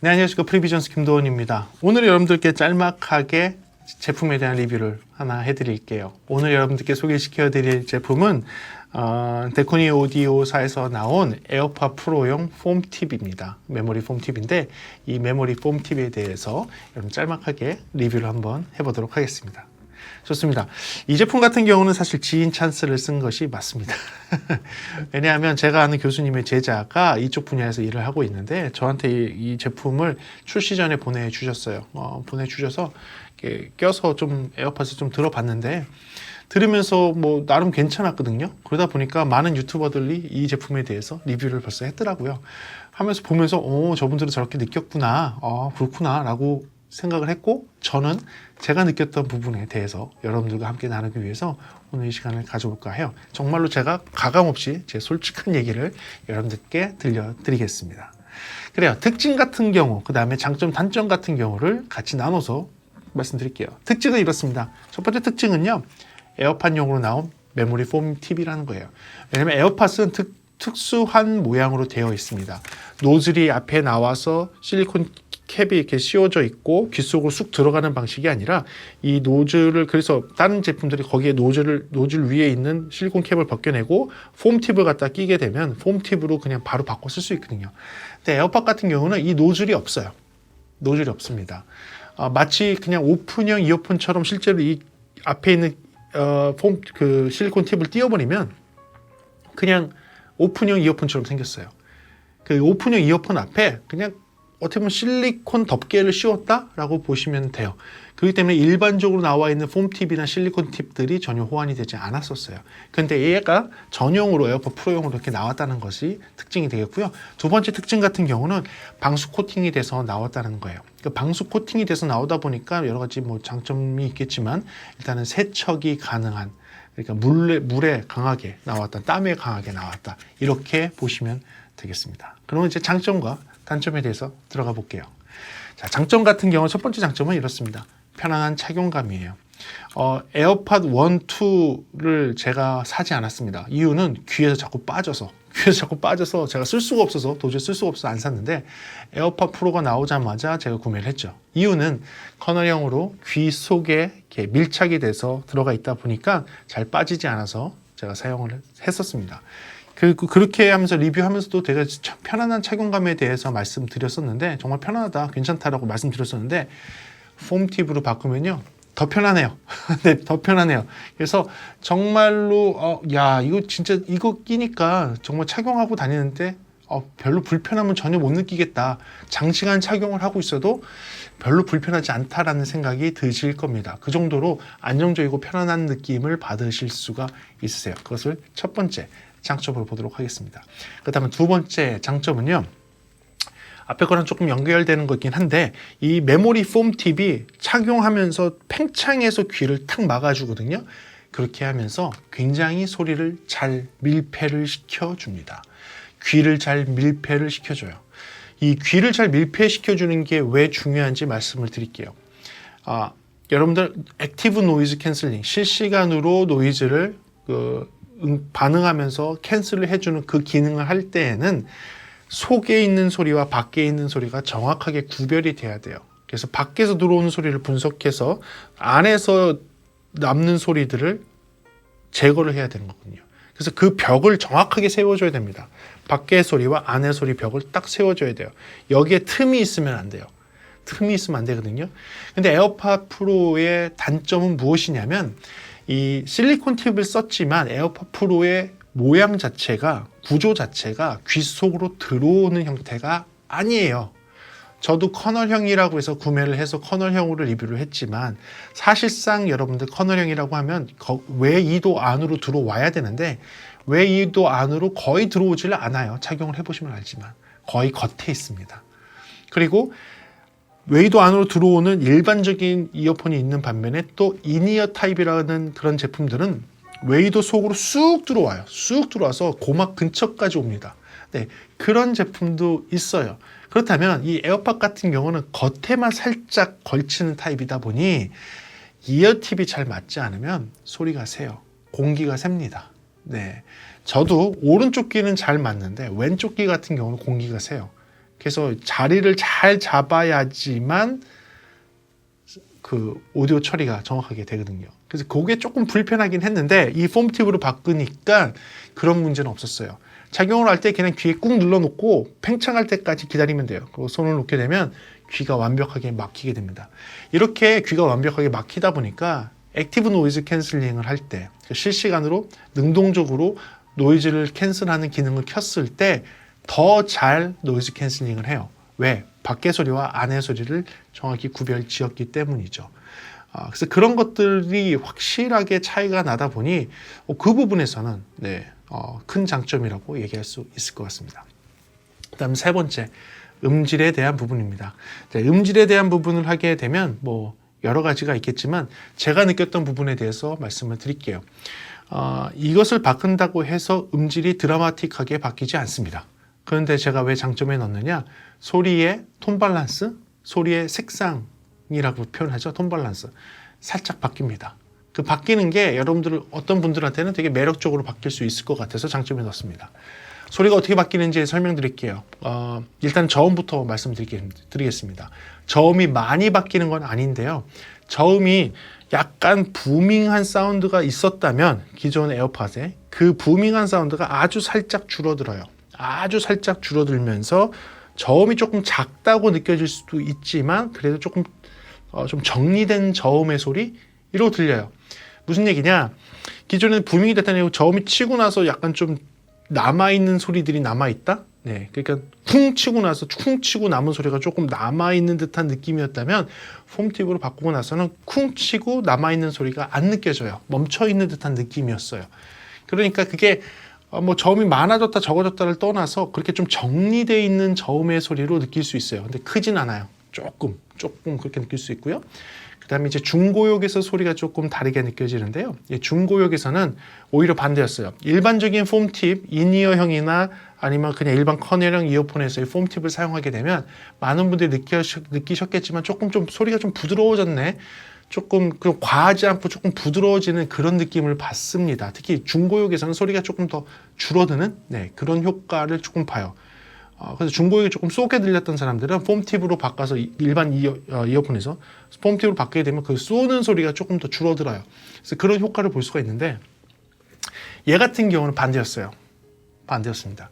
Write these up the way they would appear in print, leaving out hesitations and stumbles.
네, 안녕하십니까. 프리비전스 김도원입니다. 오늘 여러분들께 짤막하게 제품에 대한 리뷰를 하나 해드릴게요. 오늘 여러분들께 소개시켜드릴 제품은 데코니 오디오사에서 나온 에어팟 프로용 폼팁입니다. 메모리 폼팁인데 이 메모리 폼팁에 대해서 여러분 짤막하게 리뷰를 한번 해보도록 하겠습니다. 좋습니다. 이 제품 같은 경우는 사실 지인 찬스를 쓴 것이 맞습니다. 왜냐하면 제가 아는 교수님의 제자가 이쪽 분야에서 일을 하고 있는데 저한테 이 제품을 출시 전에 보내주셨어요. 보내주셔서 이렇게 껴서 좀 에어팟을 좀 들어봤는데 들으면서 뭐 나름 괜찮았거든요. 그러다 보니까 많은 유튜버들이 이 제품에 대해서 리뷰를 벌써 했더라고요. 하면서 보면서 저분들은 저렇게 느꼈구나, 그렇구나 라고 생각을 했고, 저는 제가 느꼈던 부분에 대해서 여러분들과 함께 나누기 위해서 오늘 이 시간을 가져볼까 해요. 정말로 제가 가감없이 제 솔직한 얘기를 여러분들께 들려드리겠습니다. 그래요. 특징 같은 경우, 그 다음에 장점, 단점 같은 경우를 같이 나눠서 말씀드릴게요. 특징은 이렇습니다. 첫 번째 특징은요, 에어팟용으로 나온 메모리 폼 팁이라는 거예요. 왜냐면 에어팟은 특수한 모양으로 되어 있습니다. 노즐이 앞에 나와서 실리콘 캡이 이렇게 씌워져 있고 귀 속으로 쑥 들어가는 방식이 아니라 이 노즐을, 그래서 다른 제품들이 거기에 노즐 위에 있는 실리콘 캡을 벗겨내고 폼 팁을 갖다 끼게 되면 폼 팁으로 그냥 바로 바꿔 쓸 수 있거든요. 근데 에어팟 같은 경우는 이 노즐이 없어요. 노즐이 없습니다. 마치 그냥 오픈형 이어폰처럼 실제로 이 앞에 있는 실리콘 팁을 띄워버리면 그냥 오픈형 이어폰처럼 생겼어요. 그 오픈형 이어폰 앞에 그냥 어떻게 보면 실리콘 덮개를 씌웠다라고 보시면 돼요. 그렇기 때문에 일반적으로 나와 있는 폼 팁이나 실리콘 팁들이 전혀 호환이 되지 않았었어요. 근데 얘가 전용으로 에어팟 프로용으로 이렇게 나왔다는 것이 특징이 되겠고요. 두 번째 특징 같은 경우는 방수 코팅이 돼서 나왔다는 거예요. 그 방수 코팅이 돼서 나오다 보니까 여러 가지 뭐 장점이 있겠지만 일단은 세척이 가능한, 그러니까 물에 강하게 나왔다, 땀에 강하게 나왔다, 이렇게 보시면 되겠습니다. 그러면 이제 장점과 단점에 대해서 들어가 볼게요. 자, 장점 같은 경우 첫 번째 장점은 이렇습니다. 편안한 착용감이에요. 에어팟 1, 2를 제가 사지 않았습니다. 이유는 귀에서 자꾸 빠져서 제가 쓸 수가 없어서, 도저히 쓸 수가 없어서 안 샀는데 에어팟 프로가 나오자마자 제가 구매를 했죠. 이유는 커널형으로 귀 속에 이렇게 밀착이 돼서 들어가 있다 보니까 잘 빠지지 않아서 제가 사용을 했었습니다. 그렇게 하면서 리뷰하면서도 되게 편안한 착용감에 대해서 말씀드렸었는데, 정말 편안하다, 괜찮다라고 말씀드렸었는데 폼 팁으로 바꾸면요 더 편하네요. 네, 더 편하네요. 그래서 정말로 이거 진짜 이거 끼니까 정말 착용하고 다니는데 별로 불편함은 전혀 못 느끼겠다, 장시간 착용을 하고 있어도 별로 불편하지 않다라는 생각이 드실 겁니다. 그 정도로 안정적이고 편안한 느낌을 받으실 수가 있으세요. 그것을 첫 번째 장점으로 보도록 하겠습니다. 그렇다면 두 번째 장점은요, 앞에 거랑 조금 연결되는 거긴 한데 이 메모리 폼 팁이 착용하면서 팽창해서 귀를 탁 막아주거든요. 그렇게 하면서 굉장히 소리를 잘 밀폐를 시켜줍니다. 귀를 잘 밀폐를 시켜줘요. 이 귀를 잘 밀폐시켜주는 게 왜 중요한지 말씀을 드릴게요. 여러분들 액티브 노이즈 캔슬링, 실시간으로 노이즈를 반응하면서 캔슬을 해주는 그 기능을 할 때에는 속에 있는 소리와 밖에 있는 소리가 정확하게 구별이 돼야 돼요. 그래서 밖에서 들어오는 소리를 분석해서 안에서 남는 소리들을 제거를 해야 되는 거거든요. 그래서 그 벽을 정확하게 세워줘야 됩니다. 밖의 소리와 안의 소리 벽을 딱 세워줘야 돼요. 여기에 틈이 있으면 안 돼요. 틈이 있으면 안 되거든요. 근데 에어팟 프로의 단점은 무엇이냐면 이 실리콘 팁을 썼지만 에어팟 프로의 모양 자체가, 구조 자체가 귀 속으로 들어오는 형태가 아니에요. 저도 커널형이라고 해서 구매를 해서 커널형으로 리뷰를 했지만 사실상 여러분들 커널형이라고 하면 외이도 안으로 들어와야 되는데 외이도 안으로 거의 들어오질 않아요. 착용을 해보시면 알지만 거의 겉에 있습니다. 그리고 외이도 안으로 들어오는 일반적인 이어폰이 있는 반면에 또 인이어 타입이라는 그런 제품들은 외이도 속으로 쑥 들어와요. 쑥 들어와서 고막 근처까지 옵니다. 네, 그런 제품도 있어요. 그렇다면 이 에어팟 같은 경우는 겉에만 살짝 걸치는 타입이다 보니 이어팁이 잘 맞지 않으면 소리가 새요. 공기가 셉니다. 네, 저도 오른쪽 귀는 잘 맞는데 왼쪽 귀 같은 경우는 공기가 새요. 그래서 자리를 잘 잡아야지만 그 오디오 처리가 정확하게 되거든요. 그래서 그게 조금 불편하긴 했는데 이 폼팁으로 바꾸니까 그런 문제는 없었어요. 착용을 할 때 그냥 귀에 꾹 눌러놓고 팽창할 때까지 기다리면 돼요. 그리고 손을 놓게 되면 귀가 완벽하게 막히게 됩니다. 이렇게 귀가 완벽하게 막히다 보니까 액티브 노이즈 캔슬링을 할 때 실시간으로 능동적으로 노이즈를 캔슬하는 기능을 켰을 때 더 잘 노이즈 캔슬링을 해요. 왜? 밖의 소리와 안의 소리를 정확히 구별 지었기 때문이죠. 그래서 그런 것들이 확실하게 차이가 나다 보니 그 부분에서는 큰 장점이라고 얘기할 수 있을 것 같습니다. 그다음 세 번째, 음질에 대한 부분입니다. 음질에 대한 부분을 하게 되면 뭐 여러 가지가 있겠지만 제가 느꼈던 부분에 대해서 말씀을 드릴게요. 이것을 바꾼다고 해서 음질이 드라마틱하게 바뀌지 않습니다. 그런데 제가 왜 장점에 넣느냐? 소리의 톤 밸런스, 소리의 색상이라고 표현하죠. 톤 밸런스. 살짝 바뀝니다. 그 바뀌는 게 여러분들 어떤 분들한테는 되게 매력적으로 바뀔 수 있을 것 같아서 장점에 넣습니다. 소리가 어떻게 바뀌는지 설명드릴게요. 일단 저음부터 말씀드리겠습니다. 저음이 많이 바뀌는 건 아닌데요. 저음이 약간 부밍한 사운드가 있었다면 기존 에어팟에 그 부밍한 사운드가 아주 살짝 줄어들어요. 아주 살짝 줄어들면서 저음이 조금 작다고 느껴질 수도 있지만 그래도 조금 좀 정리된 저음의 소리 이러고 들려요. 무슨 얘기냐? 기존에는 부밍이 됐다는 저음이 치고 나서 약간 좀 남아있는 소리들이 남아있다? 네, 그러니까 쿵 치고 나서 쿵 치고 남은 소리가 조금 남아있는 듯한 느낌이었다면 폼팁으로 바꾸고 나서는 쿵 치고 남아있는 소리가 안 느껴져요. 멈춰있는 듯한 느낌이었어요. 그러니까 그게 뭐 저음이 많아졌다 적어졌다를 떠나서 그렇게 좀 정리되어 있는 저음의 소리로 느낄 수 있어요. 근데 크진 않아요. 조금 그렇게 느낄 수 있고요. 그 다음에 이제 중고역에서 소리가 조금 다르게 느껴지는데요. 중고역에서는 오히려 반대였어요. 일반적인 폼팁, 인이어형이나 아니면 그냥 일반 커널형 이어폰에서의 폼팁을 사용하게 되면 많은 분들이 느끼셨겠지만 조금 좀 소리가 좀 부드러워졌네. 조금 과하지 않고 조금 부드러워지는 그런 느낌을 받습니다. 특히 중고역에서는 소리가 조금 더 줄어드는 그런 효과를 조금 봐요. 그래서 중고역이 조금 쏘게 들렸던 사람들은 폼팁으로 바꿔서 일반 이어폰에서 폼팁으로 바뀌게 되면 그 쏘는 소리가 조금 더 줄어들어요. 그래서 그런 효과를 볼 수가 있는데 얘 같은 경우는 반대였습니다.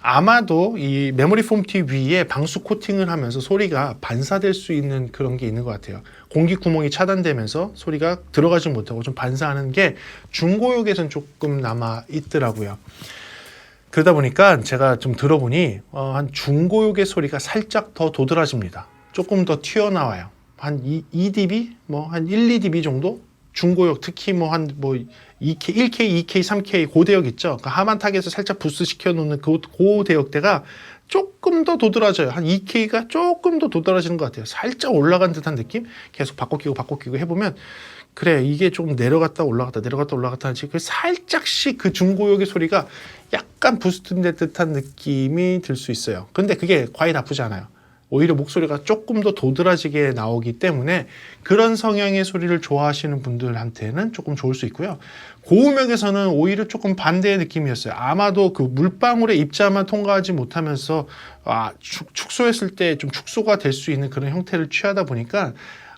아마도 이 메모리 폼팁 위에 방수 코팅을 하면서 소리가 반사될 수 있는 그런 게 있는 것 같아요. 공기 구멍이 차단되면서 소리가 들어가지 못하고 좀 반사하는 게 중고역에서는 조금 남아 있더라고요. 그러다 보니까 제가 좀 들어보니 한 중고역의 소리가 살짝 더 도드라집니다. 조금 더 튀어나와요. 한 2dB, 한 1, 2dB 정도? 중고역 특히 한 2K, 1K, 2K, 3K 고대역 있죠. 그 하만 타겟에서 살짝 부스 시켜놓는 그 고대역대가 조금 더 도드라져요. 한 2K가 조금 더 도드라지는 것 같아요. 살짝 올라간 듯한 느낌? 계속 바꿔 끼고 해보면 그래 이게 조금 내려갔다 올라갔다 하지 그 살짝씩 그 중고역의 소리가 약간 부스트된 듯한 느낌이 들 수 있어요. 근데 그게 과히 나쁘지 않아요. 오히려 목소리가 조금 더 도드라지게 나오기 때문에 그런 성향의 소리를 좋아하시는 분들한테는 조금 좋을 수 있고요. 고음역에서는 오히려 조금 반대의 느낌이었어요. 아마도 그 물방울의 입자만 통과하지 못하면서 축소했을 때 좀 축소가 될 수 있는 그런 형태를 취하다 보니까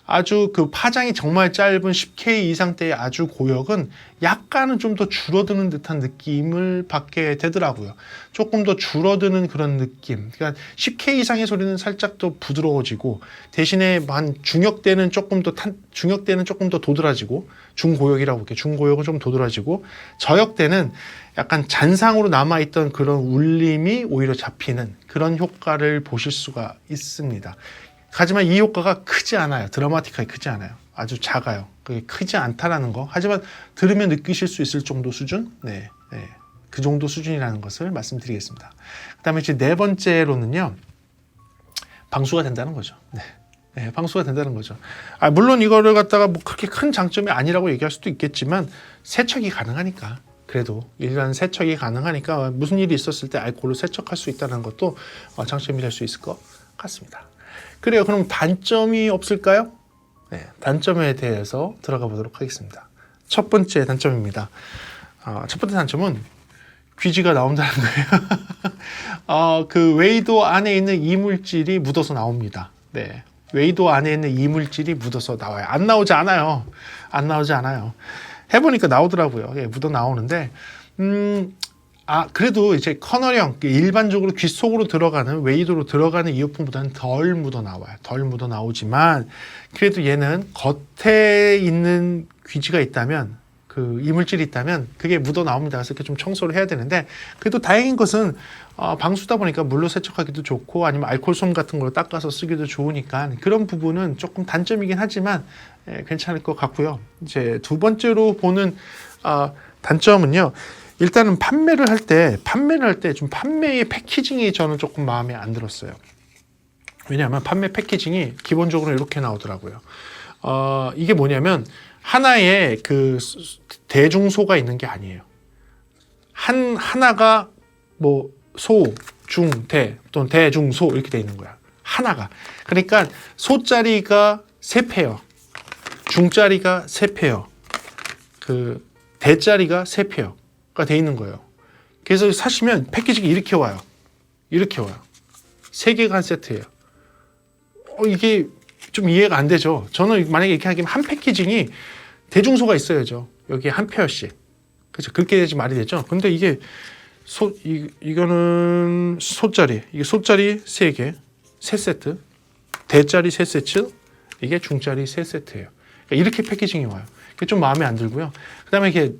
아주 그 파장이 정말 짧은 10K 이상대의 아주 고역은 약간은 좀 더 줄어드는 듯한 느낌을 받게 되더라고요. 조금 더 줄어드는 그런 느낌. 그러니까 10K 이상의 소리는 살짝 더 부드러워지고 대신에 한 중역대는 조금 더 도드라지고 중고역이라고 볼게요. 중고역은 좀 도드라지고 저역대는 약간 잔상으로 남아있던 그런 울림이 오히려 잡히는 그런 효과를 보실 수가 있습니다. 하지만 이 효과가 크지 않아요. 드라마틱하게 크지 않아요. 아주 작아요. 그게 크지 않다라는 거. 하지만 들으면 느끼실 수 있을 정도 수준? 그 정도 수준이라는 것을 말씀드리겠습니다. 그 다음에 이제 네 번째로는요. 방수가 된다는 거죠. 방수가 된다는 거죠. 물론 이거를 갖다가 그렇게 큰 장점이 아니라고 얘기할 수도 있겠지만 세척이 가능하니까. 그래도 일반 세척이 가능하니까 무슨 일이 있었을 때 알코올로 세척할 수 있다는 것도 장점이 될 수 있을 것 같습니다. 그래요. 그럼 단점이 없을까요? 단점에 대해서 들어가 보도록 하겠습니다. 첫 번째 단점입니다. 첫 번째 단점은 귀지가 나온다는 거예요. 그 웨이도 안에 있는 이물질이 묻어서 나옵니다. 네. 웨이도 안에 있는 이물질이 묻어서 나와요. 안 나오지 않아요. 안 나오지 않아요. 해보니까 나오더라고요. 예, 묻어 나오는데, 그래도 이제 커널형, 일반적으로 귀 속으로 들어가는, 웨이도로 들어가는 이어폰보다는 덜 묻어 나와요. 덜 묻어 나오지만, 그래도 얘는 겉에 있는 귀지가 있다면, 그 이물질이 있다면 그게 묻어 나옵니다. 그래서 이렇게 좀 청소를 해야 되는데, 그래도 다행인 것은 방수다 보니까 물로 세척하기도 좋고 아니면 알코올솜 같은 걸로 닦아서 쓰기도 좋으니까 그런 부분은 조금 단점이긴 하지만 괜찮을 것 같고요. 이제 두 번째로 보는 단점은요. 일단은 판매를 할 때 좀 판매의 패키징이 저는 조금 마음에 안 들었어요. 왜냐하면 판매 패키징이 기본적으로 이렇게 나오더라고요. 이게 뭐냐면 하나의 그 대중소가 있는 게 아니에요. 하나가 뭐 소, 중, 대 또는 대중소 이렇게 돼 있는 거야. 하나가. 그러니까 소짜리가 3페어, 중짜리가 3페어, 그 대짜리가 3페어가 돼 있는 거예요. 그래서 사시면 패키지가 이렇게 와요. 이렇게 와요. 3개가 한 세트예요. 이게 좀 이해가 안 되죠. 저는 만약에 이렇게 하기면 한 패키징이 대중소가 있어야죠. 여기에 한 페어씩. 그렇죠. 그렇게 해야지 말이 되죠. 근데 이게 이거는 소짜리. 이게 소짜리 3개, 3세트. 대짜리 3세트. 이게 중짜리 3세트예요. 그러니까 이렇게 패키징이 와요. 그게 좀 마음에 안 들고요. 그 다음에 이게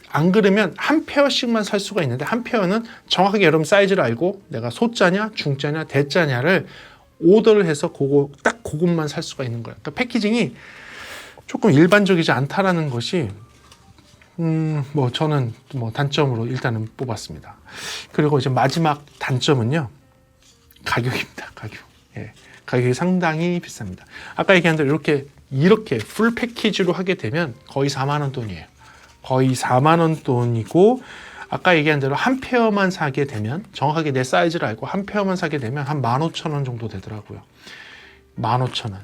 안 그러면 한 페어씩만 살 수가 있는데 한 페어는 정확하게 여러분 사이즈를 알고 내가 소짜냐, 중짜냐, 대짜냐를 오더를 해서 그것만 살 수가 있는 거예요. 그러니까 패키징이 조금 일반적이지 않다라는 것이 저는 단점으로 일단은 뽑았습니다. 그리고 이제 마지막 단점은요. 가격입니다. 가격. 예. 가격이 상당히 비쌉니다. 아까 얘기한 대로 이렇게 풀 패키지로 하게 되면 거의 4만 원 돈이에요. 거의 4만 원 돈이고 아까 얘기한 대로 한 페어만 사게 되면 정확하게 내 사이즈를 알고 한 페어만 사게 되면 한 15,000원 정도 되더라고요. 15,000원,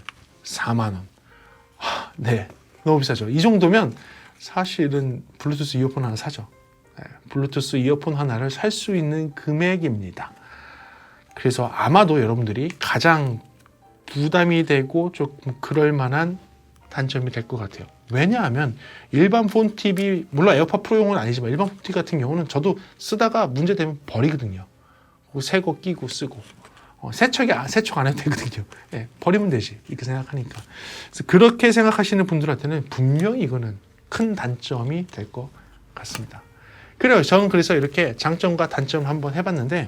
4만 원. 네, 너무 비싸죠. 이 정도면 사실은 블루투스 이어폰 하나 사죠. 네, 블루투스 이어폰 하나를 살 수 있는 금액입니다. 그래서 아마도 여러분들이 가장 부담이 되고 조금 그럴 만한 단점이 될 것 같아요. 왜냐하면 일반 폰 TV, 물론 에어팟 프로용은 아니지만 일반 폰 TV 같은 경우는 저도 쓰다가 문제되면 버리거든요. 새 거 끼고 쓰고 세척 안 해도 되거든요. 네, 버리면 되지 이렇게 생각하니까. 그래서 그렇게 생각하시는 분들한테는 분명히 이거는 큰 단점이 될 것 같습니다. 그래요. 저는 그래서 이렇게 장점과 단점을 한번 해봤는데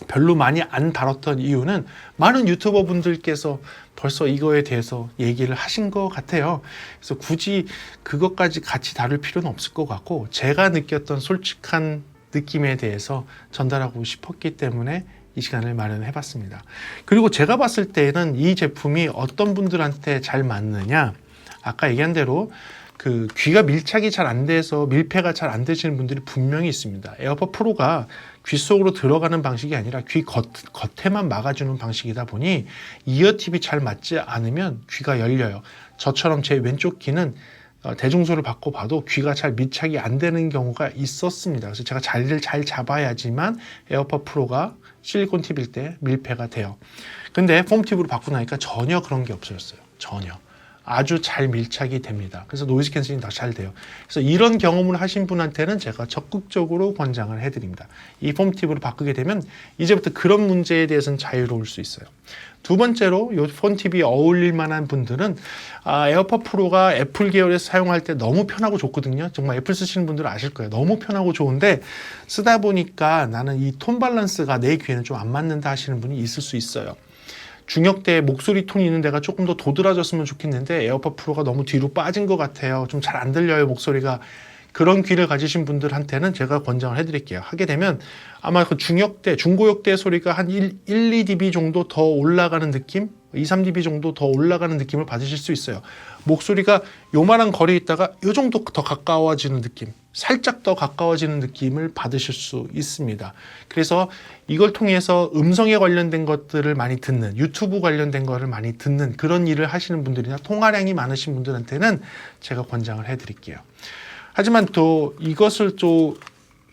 별로 많이 안 다뤘던 이유는 많은 유튜버 분들께서 벌써 이거에 대해서 얘기를 하신 것 같아요. 그래서 굳이 그것까지 같이 다룰 필요는 없을 것 같고 제가 느꼈던 솔직한 느낌에 대해서 전달하고 싶었기 때문에 이 시간을 마련해 봤습니다. 그리고 제가 봤을 때는 이 제품이 어떤 분들한테 잘 맞느냐, 아까 얘기한 대로 그 귀가 밀착이 잘 안 돼서 밀폐가 잘 안 되시는 분들이 분명히 있습니다. 에어팟 프로가 귀 속으로 들어가는 방식이 아니라 귀 겉에만 막아주는 방식이다 보니 이어팁이 잘 맞지 않으면 귀가 열려요. 저처럼 제 왼쪽 귀는 대중소를 받고 봐도 귀가 잘 밀착이 안 되는 경우가 있었습니다. 그래서 제가 자리를 잘 잡아야지만 에어팟 프로가 실리콘 팁일 때 밀폐가 돼요. 근데 폼 팁으로 바꾸고 나니까 전혀 그런 게 없어졌어요. 전혀. 아주 잘 밀착이 됩니다. 그래서 노이즈 캔슬링 다 잘 돼요. 그래서 이런 경험을 하신 분한테는 제가 적극적으로 권장을 해드립니다. 이 폼 팁으로 바꾸게 되면 이제부터 그런 문제에 대해서는 자유로울 수 있어요. 두 번째로 이 폼 팁이 어울릴 만한 분들은 에어팟 프로가 애플 계열에서 사용할 때 너무 편하고 좋거든요. 정말 애플 쓰시는 분들은 아실 거예요. 너무 편하고 좋은데 쓰다 보니까 나는 이 톤 밸런스가 내 귀에는 좀 안 맞는다 하시는 분이 있을 수 있어요. 중역대 목소리 톤이 있는 데가 조금 더 도드라졌으면 좋겠는데 에어팟 프로가 너무 뒤로 빠진 것 같아요. 좀 잘 안 들려요, 목소리가. 그런 귀를 가지신 분들한테는 제가 권장을 해드릴게요. 하게 되면 아마 그 중역대, 중고역대 소리가 한 1, 2dB 정도 더 올라가는 느낌? 2, 3dB 정도 더 올라가는 느낌을 받으실 수 있어요. 목소리가 요만한 거리에 있다가 요 정도 더 가까워지는 느낌, 살짝 더 가까워지는 느낌을 받으실 수 있습니다. 그래서 이걸 통해서 음성에 관련된 것들을 많이 듣는, 유튜브 관련된 거를 많이 듣는 그런 일을 하시는 분들이나 통화량이 많으신 분들한테는 제가 권장을 해드릴게요. 하지만 또 이것을 또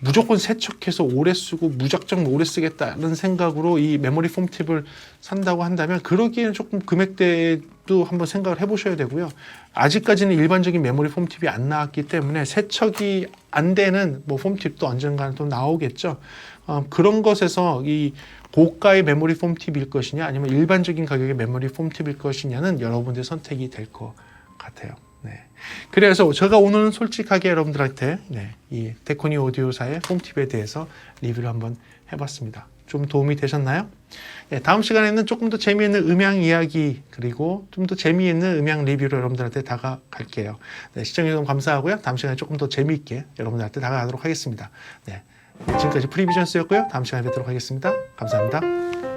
무조건 세척해서 오래 쓰고 무작정 오래 쓰겠다는 생각으로 이 메모리 폼 팁을 산다고 한다면 그러기에는 조금 금액대도 한번 생각을 해보셔야 되고요. 아직까지는 일반적인 메모리 폼 팁이 안 나왔기 때문에 세척이 안 되는 뭐 폼 팁도 언젠가는 또 나오겠죠. 그런 것에서 이 고가의 메모리 폼 팁일 것이냐 아니면 일반적인 가격의 메모리 폼 팁일 것이냐는 여러분들의 선택이 될 것 같아요. 네. 그래서 제가 오늘은 솔직하게 여러분들한테 이 데코니 오디오사의 폼 팁에 대해서 리뷰를 한번 해봤습니다. 좀 도움이 되셨나요? 네, 다음 시간에는 조금 더 재미있는 음향 이야기 그리고 좀 더 재미있는 음향 리뷰로 여러분들한테 다가갈게요. 네, 시청해주셔서 감사하고요. 다음 시간에 조금 더 재미있게 여러분들한테 다가가도록 하겠습니다. 네, 지금까지 프리비전스였고요. 다음 시간에 뵙도록 하겠습니다. 감사합니다.